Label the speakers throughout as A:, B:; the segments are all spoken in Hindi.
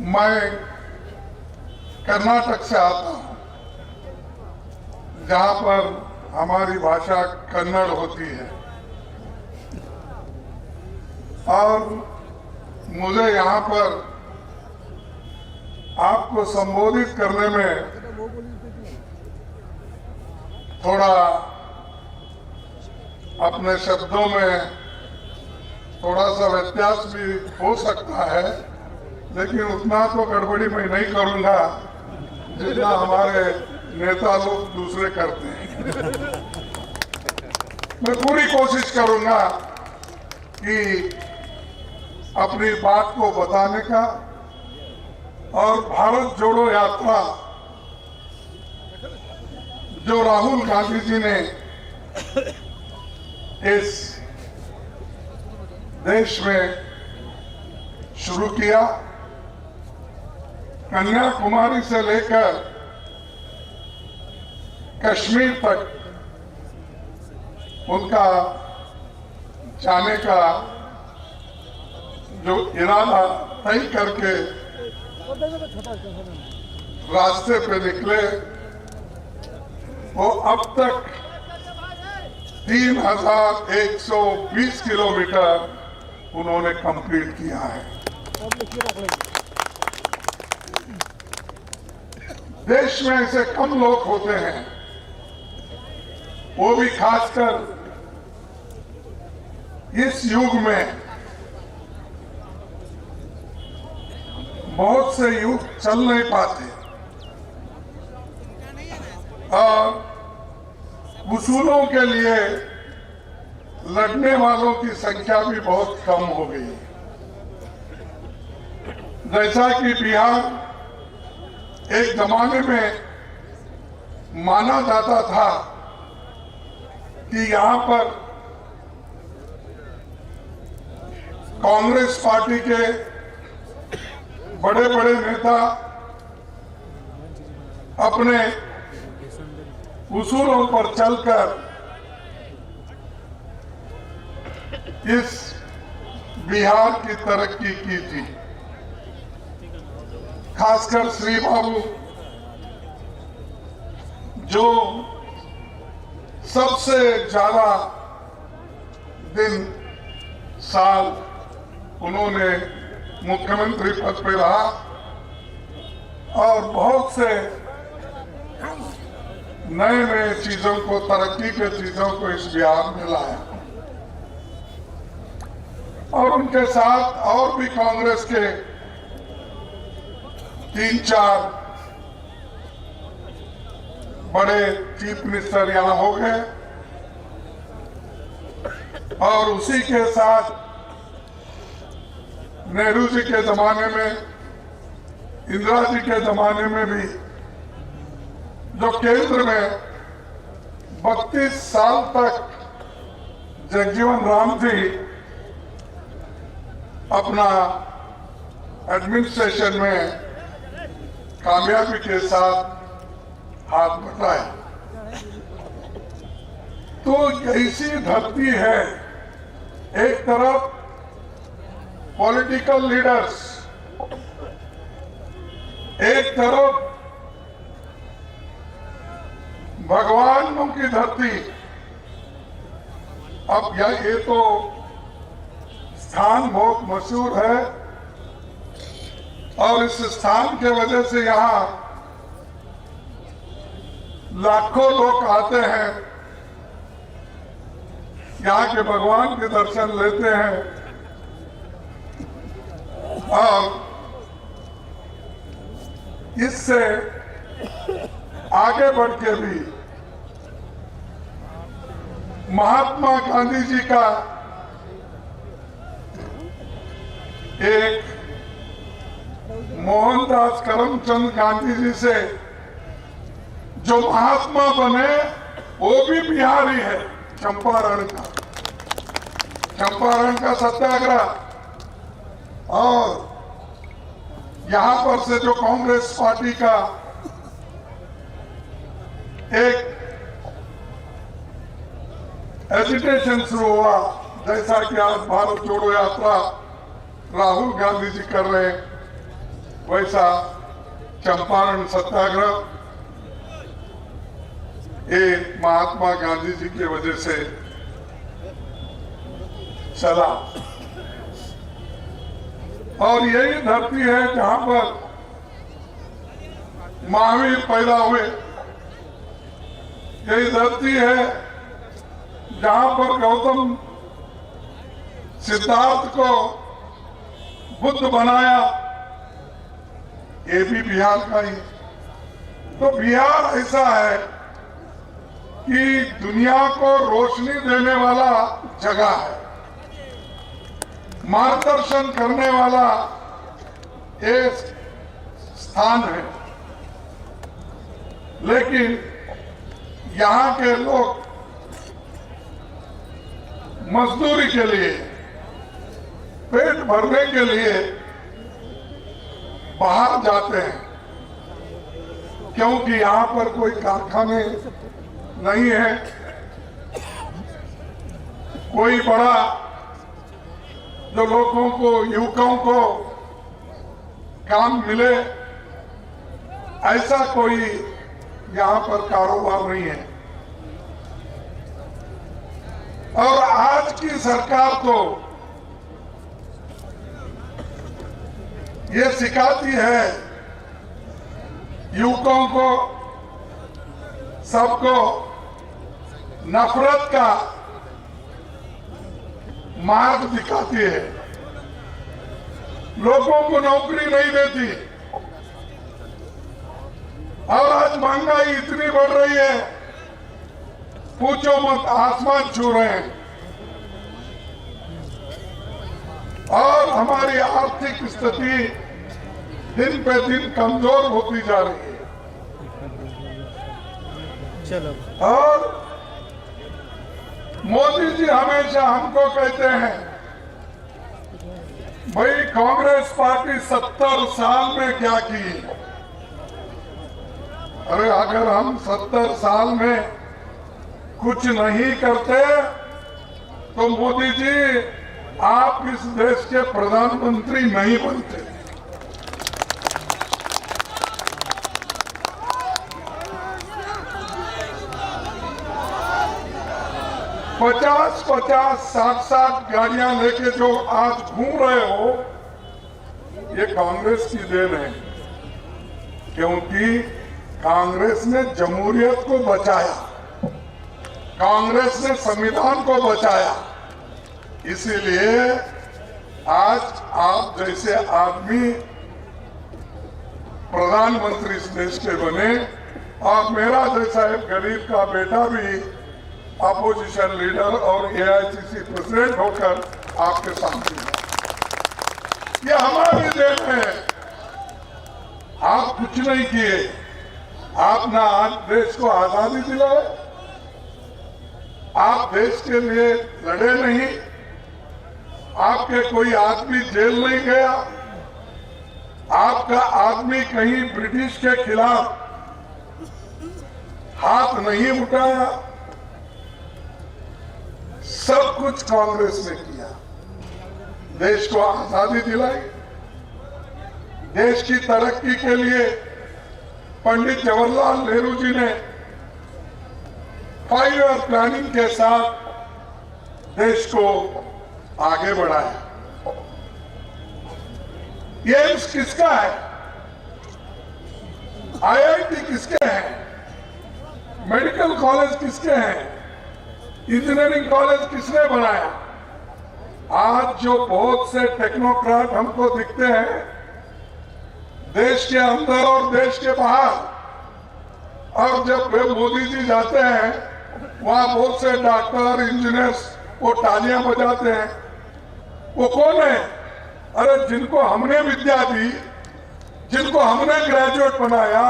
A: मैं कर्नाटक से आता हूं, जहां पर हमारी भाषा कन्नड़ होती है और मुझे यहां पर आपको संबोधित करने में थोड़ा अपने शब्दों में थोड़ा सा व्यत्यास भी हो सकता है, लेकिन उतना तो गड़बड़ी मैं नहीं करूंगा जितना हमारे नेता लोग दूसरे करते हैं। मैं पूरी कोशिश करूंगा कि अपनी बात को बताने का और भारत जोड़ो यात्रा जो राहुल गांधी जी ने इस देश में शुरू किया, कन्याकुमारी से लेकर कश्मीर तक उनका जाने का जो इरादा तय करके रास्ते पे निकले, वो अब तक 3120 किलोमीटर उन्होंने कंप्लीट किया है। देश में ऐसे कम लोग होते हैं, वो भी खासकर इस युग में। बहुत से युग चल नहीं पाते और उसूलों के लिए लड़ने वालों की संख्या भी बहुत कम हो गई। जैसा कि बिहार एक जमाने में माना जाता था कि यहां पर कांग्रेस पार्टी के बड़े बड़े नेता अपने उसूलों पर चलकर इस बिहार की तरक्की की थी। खासकर श्री बाबू जो सबसे ज्यादा दिन साल उन्होंने मुख्यमंत्री पद पे रहा और बहुत से नए नए चीजों को, तरक्की के चीजों को इस बिहार में लाया और उनके साथ और भी कांग्रेस के 3-4 बड़े चीफ मिनिस्टर यहां हो गए और उसी के साथ नेहरू जी के जमाने में, इंदिरा जी के जमाने में भी जो केंद्र में 32 साल तक जगजीवन राम जी अपना एडमिनिस्ट्रेशन में कामयाबी के साथ हाथ बटाए। तो ऐसी धरती है, एक तरफ पॉलिटिकल लीडर्स, एक तरफ भगवानों की धरती। अब ये तो स्थान बहुत मशहूर है और इस स्थान के वजह से यहाँ लाखों लोग आते हैं, यहाँ के भगवान के दर्शन लेते हैं और इससे आगे बढ़ के भी महात्मा गांधी जी का एक मोहनदास करमचंद गांधी जी से जो महात्मा बने वो भी बिहारी है। चंपारण का सत्याग्रह और यहां पर से जो कांग्रेस पार्टी का एक एजिटेशन शुरू हुआ, जैसा कि आज भारत जोड़ो यात्रा राहुल गांधी जी कर रहे हैं, वैसा चंपारण सत्याग्रह ये महात्मा गांधी जी की वजह से चला। और यही धरती है जहां पर महावीर पैदा हुए, यही धरती है जहां पर गौतम सिद्धार्थ को बुद्ध बनाया, ये भी बिहार का ही। तो बिहार ऐसा है कि दुनिया को रोशनी देने वाला जगह है, मार्गदर्शन करने वाला एक स्थान है। लेकिन यहाँ के लोग मजदूरी के लिए, पेट भरने के लिए बाहर जाते हैं, क्योंकि यहाँ पर कोई कारखाने नहीं है, कोई बड़ा जो लोगों को, युवकों को काम मिले, ऐसा कोई यहाँ पर कारोबार नहीं है। और आज की सरकार तो ये सिखाती है युवकों को, सबको नफरत का मार्ग दिखाती है, लोगों को नौकरी नहीं देती। और आज महंगाई इतनी बढ़ रही है, पूछो मत, आसमान छू रहे हैं। और हमारी आर्थिक स्थिति दिन पे दिन कमजोर होती जा रही है। चलो। और मोदी जी हमेशा हमको कहते हैं, भाई कांग्रेस पार्टी 70 साल में क्या की। अरे अगर हम 70 साल में कुछ नहीं करते तो मोदी जी आप इस देश के प्रधानमंत्री नहीं बनते। पचास 60 गाड़ियां लेके जो आज घूम रहे हो, ये कांग्रेस की देन है, क्योंकि कांग्रेस ने जमहूरियत को बचाया, कांग्रेस ने संविधान को बचाया। इसीलिए आज आप जैसे आदमी प्रधानमंत्री इस देश के बने, और मेरा जैसा एक गरीब का बेटा भी अपोजिशन लीडर और एआईसीसी प्रेसिडेंट होकर आपके सामने है। ये हमारी देन है। आप कुछ नहीं किए, आपने आज देश को आजादी दिलाई, आप देश के लिए लड़े नहीं, आपके कोई आदमी जेल नहीं गया, आपका आदमी कहीं ब्रिटिश के खिलाफ हाथ नहीं उठाया। सब कुछ कांग्रेस ने किया, देश को आजादी दिलाई। देश की तरक्की के लिए पंडित जवाहरलाल नेहरू जी ने 5 ईयर प्लानिंग के साथ देश को आगे बढ़ाया। एम्स किसका है? आईआईटी किसके हैं? मेडिकल कॉलेज किसके हैं? इंजीनियरिंग कॉलेज किसने बनाया? आज जो बहुत से टेक्नोक्रेट हमको दिखते हैं देश के अंदर और देश के बाहर, और जब वे मोदी जी जाते हैं वहां बहुत से डॉक्टर, इंजीनियर्स वो तालियां बजाते हैं। वो कौन है? अरे जिनको हमने विद्या दी, जिनको हमने ग्रेजुएट बनाया,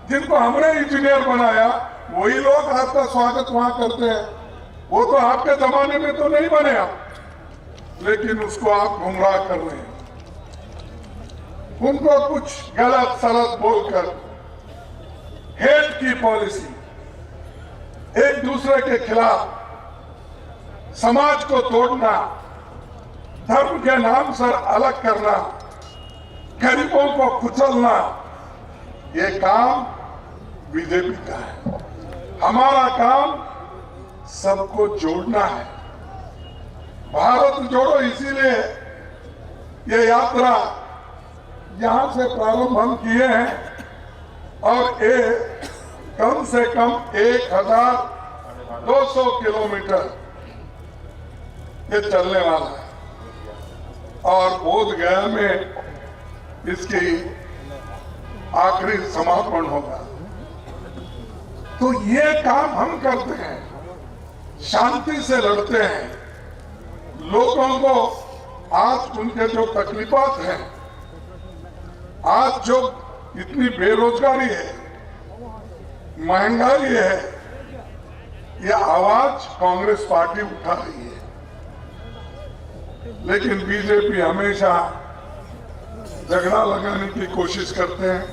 A: जिनको हमने इंजीनियर बनाया, वही लोग आपका स्वागत वहां करते हैं। वो तो आपके जमाने में तो नहीं बने आप, लेकिन उसको आप गुमराह कर रहे हैं। उनको कुछ गलत सलत बोलकर हेट की पॉलिसी, एक दूसरे के खिलाफ समाज को तोड़ना, धर्म के नाम से अलग करना, गरीबों को कुचलना, ये काम बीजेपी का है। हमारा काम सबको जोड़ना है। भारत जोड़ो, इसीलिए ये यात्रा यहां से प्रारंभ हम किए हैं और ये कम से कम 1200 किलोमीटर ये चलने वाला है और बोध गया में इसकी आखिरी समापन होगा। तो ये काम हम करते हैं, शांति से लड़ते हैं। लोगों को आज उनके जो तकलीफात हैं, आज जो इतनी बेरोजगारी है, महंगाई है, ये आवाज कांग्रेस पार्टी उठा रही है। लेकिन बीजेपी हमेशा झगड़ा लगाने की कोशिश करते हैं,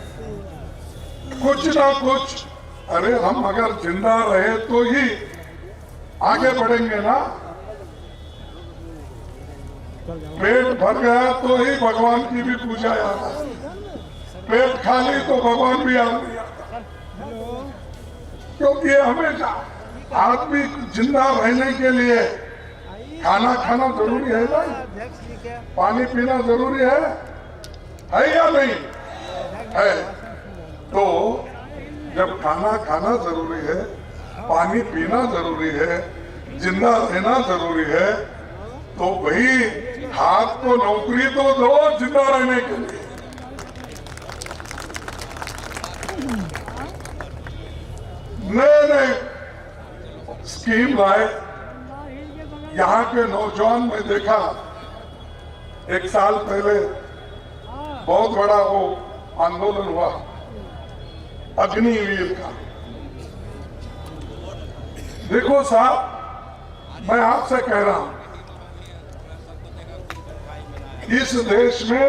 A: कुछ ना कुछ। अरे हम अगर जिंदा रहे तो ही आगे बढ़ेंगे ना। पेट भर गया तो ही भगवान की भी पूजा याद आती है, पेट खाली तो भगवान भी याद नहीं आता। क्योंकि हमेशा आदमी जिंदा रहने के लिए खाना खाना जरूरी है ना, पानी पीना जरूरी है या नहीं है? तो जब खाना खाना जरूरी है, पानी पीना जरूरी है, जिंदा रहना जरूरी है, तो भाई हाथ को नौकरी तो दो जिंदा रहने के लिए। नए नए स्कीम लाए। यहाँ के नौजवान में देखा, एक साल पहले बहुत बड़ा वो आंदोलन हुआ अग्निवीर का। देखो साहब, मैं आपसे कह रहा हूं, इस देश में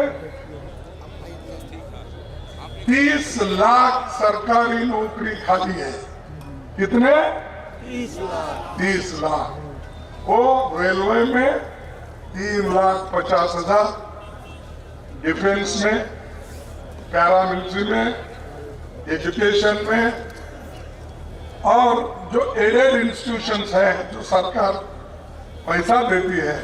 A: 30 लाख सरकारी नौकरी खाली है। कितने? 30 लाख। वो रेलवे में 3,50,000, डिफेंस में, पैरामिलिट्री में, एजुकेशन में, और जो एडेड इंस्टीट्यूशंस हैं, जो सरकार पैसा देती है,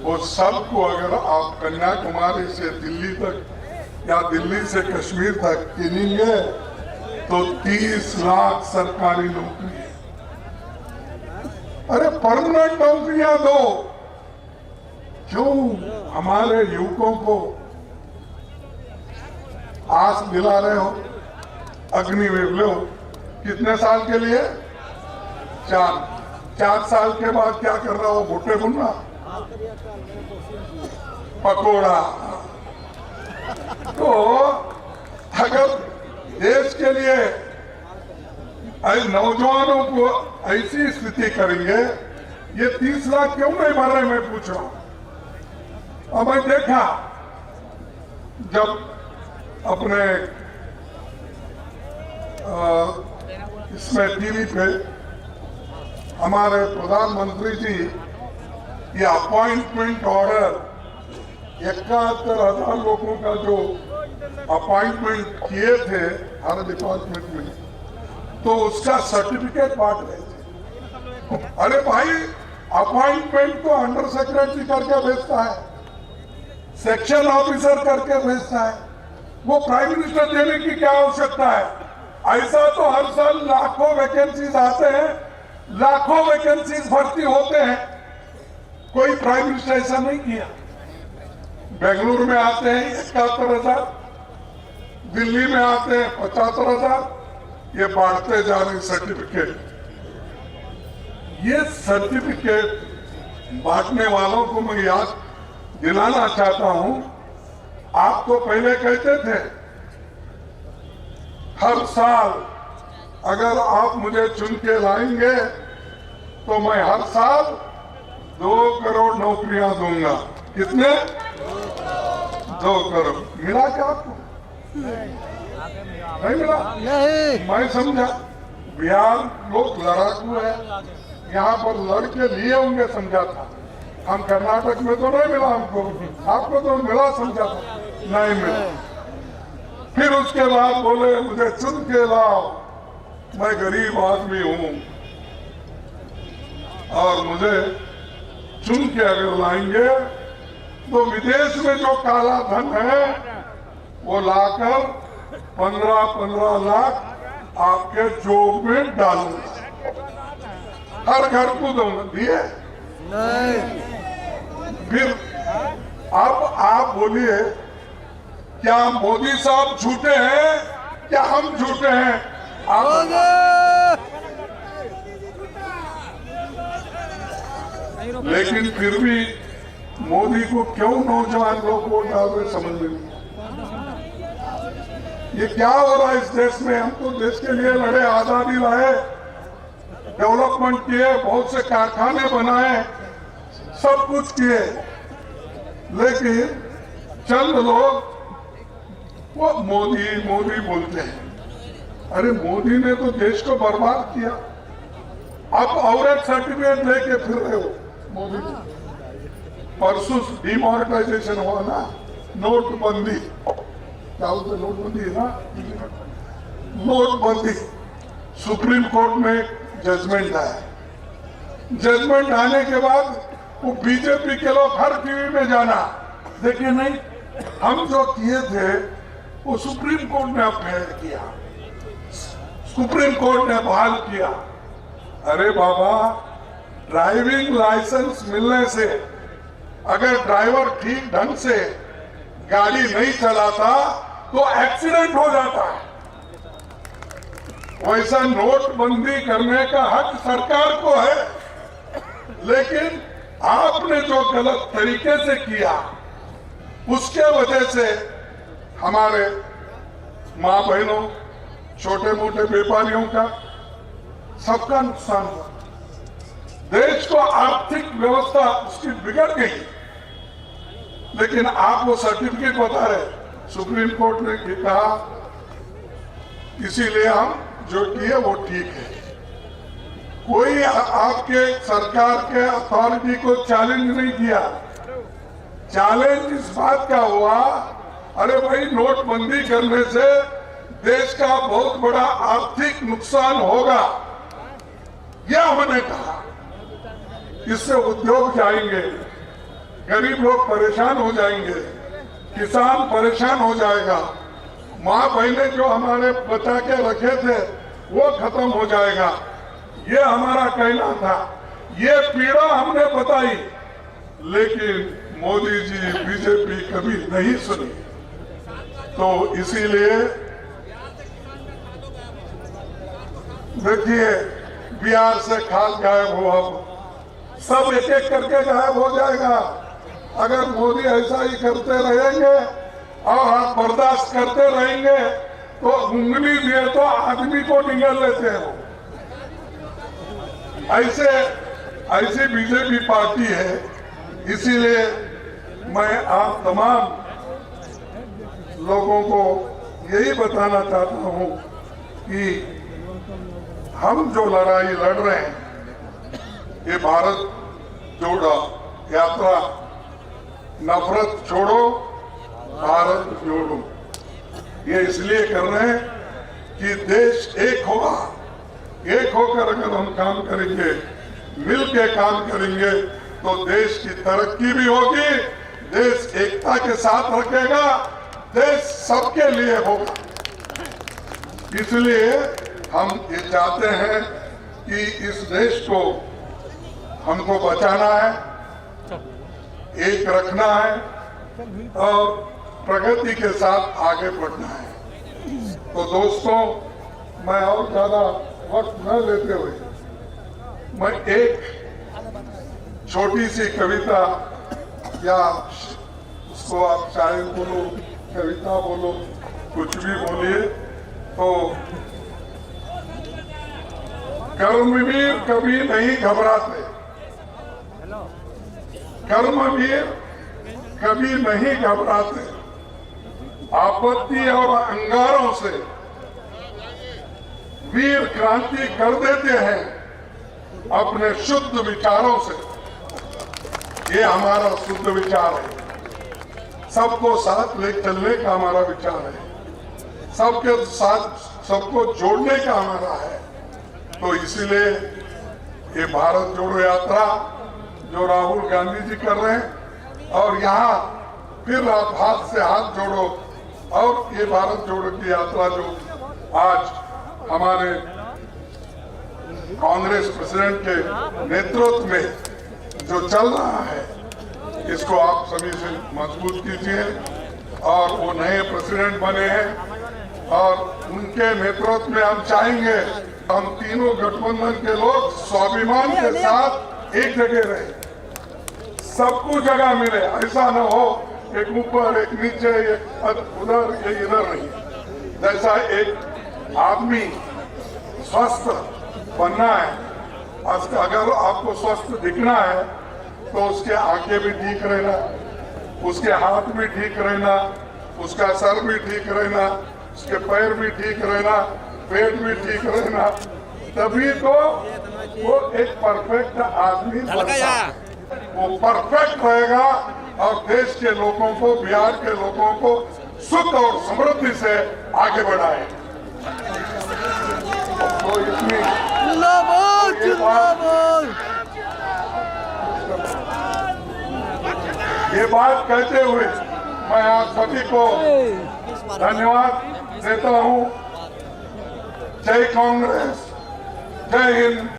A: वो सबको अगर आप कन्याकुमारी से दिल्ली तक या दिल्ली से कश्मीर तक गिनेंगे तो 30 लाख सरकारी नौकरी है। अरे परमानेंट नौकरियां दो। क्यों हमारे युवकों को आस दिला रहे हो? अग्निवीर लो, कितने साल के लिए? 4 साल के बाद क्या कर रहा हो? भुट्टे भुनना, पकोड़ा। तो अगर देश के लिए नौजवानों को ऐसी स्थिति करेंगे, ये 30 लाख क्यों नहीं भर रहे, मैं पूछ रहा हूं। और मैं देखा जब अपने इसमें टीवी पे हमारे प्रधानमंत्री जी ये अपॉइंटमेंट ऑर्डर 71,000 लोगों का जो अपॉइंटमेंट किए थे हर डिपार्टमेंट में, तो उसका सर्टिफिकेट बांट रहे थे। अरे भाई, अपॉइंटमेंट तो अंडर सेक्रेटरी करके भेजता है, सेक्शन ऑफिसर करके भेजता है, वो प्राइम मिनिस्टर देने की क्या आवश्यकता है? ऐसा तो हर साल लाखों वैकेंसीज आते हैं, लाखों वैकेंसीज भर्ती होते हैं, कोई प्राइम मिनिस्टर ऐसा नहीं किया। बेंगलुरु में आते हैं 71,000, दिल्ली में आते हैं 75,000, ये बांटते जा रहे सर्टिफिकेट। ये सर्टिफिकेट बांटने वालों को मैं याद दिलाना चाहता हूं। आप तो पहले कहते थे हर साल अगर आप मुझे चुन के लाएंगे तो मैं हर साल 2 करोड़ नौकरियां दूंगा। कितने? 2 करोड़। मिला क्या आपको? नहीं मिला। नहीं। मैं समझा बिहार लोग लड़ाकू है, यहाँ पर लड़के लिए होंगे समझा था। हम कर्नाटक में तो नहीं मिला हमको, आपको तो मिला समझा था। नहीं मिला। फिर उसके बाद बोले मुझे चुन के लाओ, मैं गरीब आदमी हूं और मुझे चुन के अगर लाएंगे तो विदेश में जो काला धन है वो लाकर 15-15 लाख आपके जोब में डालूंगा, हर घर को दूंगा। दिए फिर अब आप बोलिए क्या मोदी साहब झूठे हैं क्या हम झूठे हैं? लेकिन फिर भी मोदी को क्यों नौजवान लोग वोट डाल रहे समझ में नहीं। ये क्या हो रहा है इस देश में? हम तो देश के लिए लड़े, आजादी लाए, डेवलपमेंट किए, बहुत से कारखाने बनाए, सब कुछ किए, लेकिन चंद लोग वो मोदी मोदी बोलते हैं। अरे मोदी ने तो देश को बर्बाद किया, आप और एक सर्टिफिकेट लेके फिर रहे हो मोदी। परसों डिमोनेटाइजेशन हुआ ना, नोटबंदी, क्या बोलते नोटबंदी है ना, नोटबंदी। सुप्रीम कोर्ट में जजमेंट आया, जजमेंट आने के बाद वो बीजेपी के लोग हर टीवी में जाना, देखिए नहीं हम जो किए थे वो सुप्रीम कोर्ट ने अपहेल किया, सुप्रीम कोर्ट ने बहाल किया। अरे बाबा, ड्राइविंग लाइसेंस मिलने से अगर ड्राइवर ठीक ढंग से गाड़ी नहीं चलाता तो एक्सीडेंट हो जाता है। वैसा नोटबंदी करने का हक सरकार को है, लेकिन आपने जो गलत तरीके से किया उसके वजह से हमारे माँ बहनों, छोटे मोटे व्यापारियों का, सबका नुकसान हुआ। देश को आर्थिक व्यवस्था उसकी बिगड़ गई, लेकिन आप वो सर्टिफिकेट बता रहे, सुप्रीम कोर्ट ने कहा इसीलिए हम जो किए वो ठीक है। कोई आपके सरकार के अथॉरिटी को चैलेंज नहीं किया। चैलेंज इस बात का हुआ, अरे भाई नोटबंदी करने से देश का बहुत बड़ा आर्थिक नुकसान होगा, यह हमने कहा। इससे उद्योग जाएंगे, गरीब लोग परेशान हो जाएंगे, किसान परेशान हो जाएगा, माँ बहनें जो हमारे बचा के रखे थे वो खत्म हो जाएगा, ये हमारा कहना था। ये पीड़ा हमने बताई, लेकिन मोदी जी, बीजेपी कभी नहीं सुनी। तो इसीलिए देखिए, बिहार से खाद गायब हुआ, सब एक एक करके गायब हो जाएगा। अगर मोदी ऐसा ही करते रहेंगे और आप बर्दाश्त करते रहेंगे तो उंगली दिए तो आदमी को निगल लेते हैं। ऐसे बीजेपी पार्टी है। इसीलिए मैं आप तमाम लोगों को यही बताना चाहता हूं कि हम जो लड़ाई लड़ रहे हैं, ये भारत जोड़ो यात्रा, नफरत छोड़ो भारत जोड़ो, ये इसलिए कर रहे हैं कि देश एक होगा। एक होकर अगर हम काम करेंगे, मिल के काम करेंगे, तो देश की तरक्की भी होगी, देश एकता के साथ रखेगा, देश सबके लिए होगा। इसलिए हम ये चाहते हैं कि इस देश को हमको बचाना है, एक रखना है और प्रगति के साथ आगे बढ़ना है। तो दोस्तों, मैं और ज्यादा वक्त न लेते हुए मैं एक छोटी सी कविता, या उसको आप शायर बोलो, कविता बोलो, कुछ भी बोलिए, तो कर्मवीर कभी नहीं घबराते, कर्मवीर कभी नहीं घबराते, आपत्ति और अंगारों से वीर क्रांति कर देते हैं अपने शुद्ध विचारों से। ये हमारा शुद्ध विचार है। सबको साथ ले चलने का हमारा विचार है, सबके साथ सबको जोड़ने का हमारा है। तो इसीलिए ये भारत जोड़ो यात्रा जो राहुल गांधी जी कर रहे हैं, और यहाँ फिर आप हाथ से हाथ जोड़ो, और ये भारत जोड़ो की यात्रा जो आज हमारे कांग्रेस प्रेसिडेंट के नेतृत्व में जो चल रहा है, इसको आप सभी से मजबूत कीजिए। और वो नए प्रेसिडेंट बने हैं और उनके नेतृत्व में हम चाहेंगे हम तीनों गठबंधन के लोग स्वाभिमान के साथ एक जगह रहे, सबको जगह मिले। ऐसा न हो एक ऊपर एक नीचे, एक उधर एक इधर नहीं। जैसा एक आदमी स्वस्थ बनना है, अगर आपको स्वस्थ दिखना है तो उसके आंखें भी ठीक रहना, उसके हाथ भी ठीक रहना, उसका सर भी ठीक रहना, उसके पैर भी ठीक रहना, पेट भी ठीक रहना, तभी तो वो एक परफेक्ट आदमी बनता है। वो परफेक्ट रहेगा और देश के लोगों को, बिहार के लोगों को सुख और समृद्धि से आगे बढ़ाए। तो इतनी ये बात कहते हुए मैं आप सभी को धन्यवाद देता हूँ। जय कांग्रेस, जय हिंद।